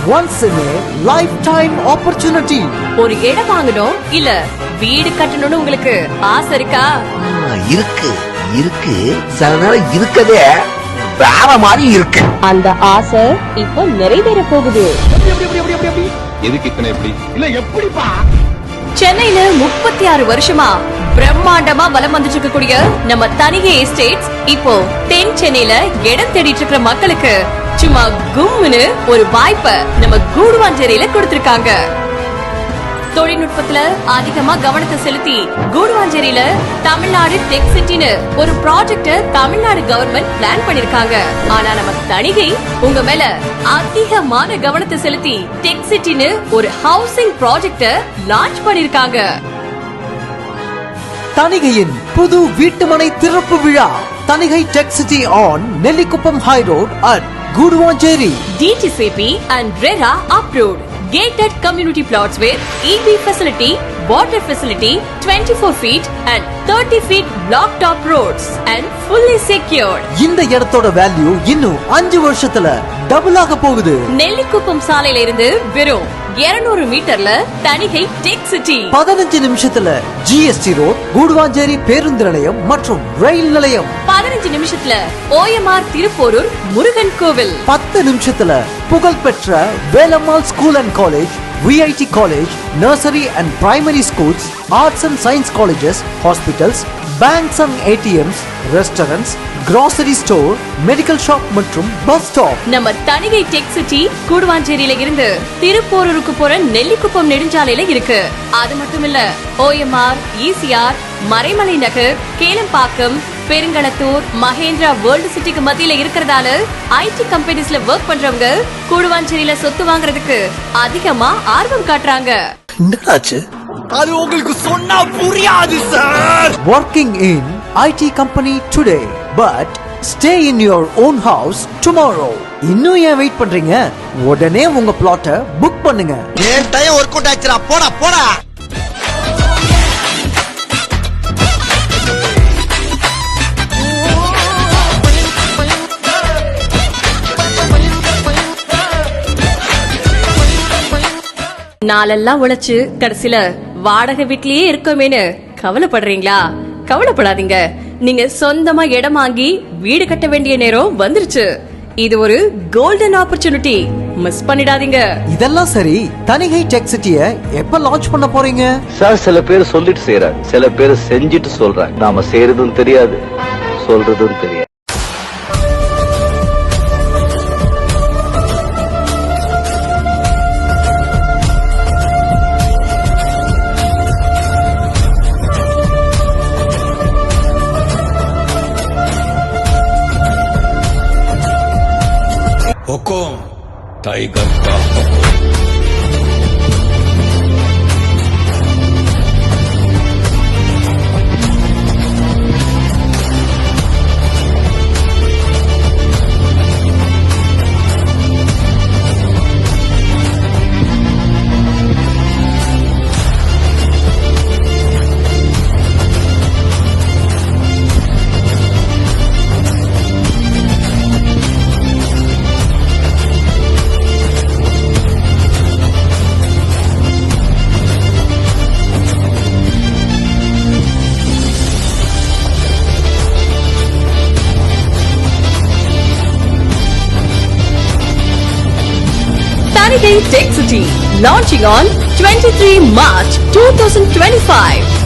once in a lifetime opportunity. ஒரு இடம் வாங்கணும் இல்ல வீடு கட்டணும்னு உங்களுக்கு ஆசை இருக்கா? இருக்கு இருக்கு, சில நேரம் இருக்கதே வேற மாதிரி இருக்கு. அந்த ஆசை இப்போ நிறைவேற போகுது. எதுக்கு இத்தனை எப்படி இல்ல எப்படிப்பா? சென்னையில 36 வருஷமா பிரம்மாண்டமா வலம் வந்துட்டு இருக்கக்கூடிய நம்ம தனிகை எஸ்டேட்ஸ் இப்போ தென் சென்னையில இடம் தேடிட்டு இருக்கிற மக்களுக்கு சும்மா கும்முன்னு ஒரு வாய்ப்பை நம்ம கூடுவாஞ்சேரியில கொடுத்திருக்காங்க. தொழில்நுட்பத்துல அதிகமா கவனத்தை செலுத்தி கூடுவாஞ்சேரியில தமிழ்நாடு டெக் சிட்டின்னு ஒரு ப்ராஜெக்ட் தமிழ்நாடு கவர்மெண்ட் பிளான் பண்ணிருக்காங்க. ஆனா நம்ம தனிகை உங்க மேல அதிகமான கவனத்தை செலுத்தி டெக் சிட்டின்னு ஒரு ஹவுசிங் ப்ராஜெக்ட் லான்ச் பண்ணிருக்காங்க. தனிகையின் புது வீட்டுமனை திறப்பு விழா. Thanigai tech city on Nellikuppam high road at Guduvanchery. DTCP and RERA approved. Gated community plots with EV facility, water facility, 24 feet and 30 feet block top roads and fully secured. இந்த இடத்தோட value இன்னும் 5 வருஷத்துல double ஆக போகுது. நெல்லிக்குப்பம் சாலையில இருந்து வெறும் 200 மீட்டர்ல தனிகை டெக் சிட்டி. 15 நிமிஷத்துல GST ரோட், கூடுவாஞ்சேரி பேருந்து நிலையம் மற்றும் ரயில் நிலையம். 15 நிமிஷத்துல OMR திருப்போரூர் முருகன் கோவில். 10 நிமிஷத்துல புகழ்பெற்ற Velammal school and college, VIT college, nursery and primary schools, arts and science colleges, hospitals, banks and ATMs, restaurants, grocery store, medical shop மற்றும் பஸ் ஸ்டாப். நம்ம தனிகை டெக் சிட்டி கூடுவாஞ்சேரியில இருந்து திருப்போரூருக்கு போற நெல்லிக்குப்பம் நெடுஞ்சாலையில இருக்கு. அது மட்டும் இல்ல OMR, ECR, மறைமலை நகர், கேளம்பாக்கம், பெருங்களத்தூர், மகேந்திரா வேர்ல்ட் சிட்டிக்கு மத்தியில இருக்கிறதால IT கம்பெனிஸ்ல ஒர்க் பண்றவங்க கூடுவாஞ்சேரியில சொத்து வாங்குறதுக்கு அதிகமா ஆர்வம் காட்டுறாங்க. என்னாச்சு? அது உங்களுக்கு சொன்னா புரியாது sir. Working in IT company today, but stay in your own house tomorrow. இன்னும் ஏன் வெயிட் பண்றீங்க? உடனே உங்க பிளாட்டை புக் பண்ணுங்க. ஏன் டைம் வொர்க் அவுட் ஆச்சுடா, போடா போடா. நாளெல்லாம் உழைச்சு கடைசில வாடகை வீட்லயே இருக்கோமேனு கவலைப்படுறீங்களா? கவலைப்படாதீங்க. நீங்க சொந்தமா இடம் வாங்கி வீடு கட்ட வேண்டிய நேரம் வந்துருச்சு. இது ஒரு கோல்டன் ஆப்பர்ச்சுனிட்டி, மிஸ் பண்ணிடாதீங்க. இதெல்லாம் சரி, தனிகை டெக் சிட்டியை எப்ப லான்ச் பண்ண போறீங்க? சார், சில பேர் சொல்லிட்டு செய்யறாங்க, சில பேர் செஞ்சுட்டு சொல்றாங்க. நாம செய்யறதும் தெரியாது, சொல்றதும் தெரியாது. हुकुम टाइगर का हुकुम। Tanigai Tech City, launching on 23 March 2025.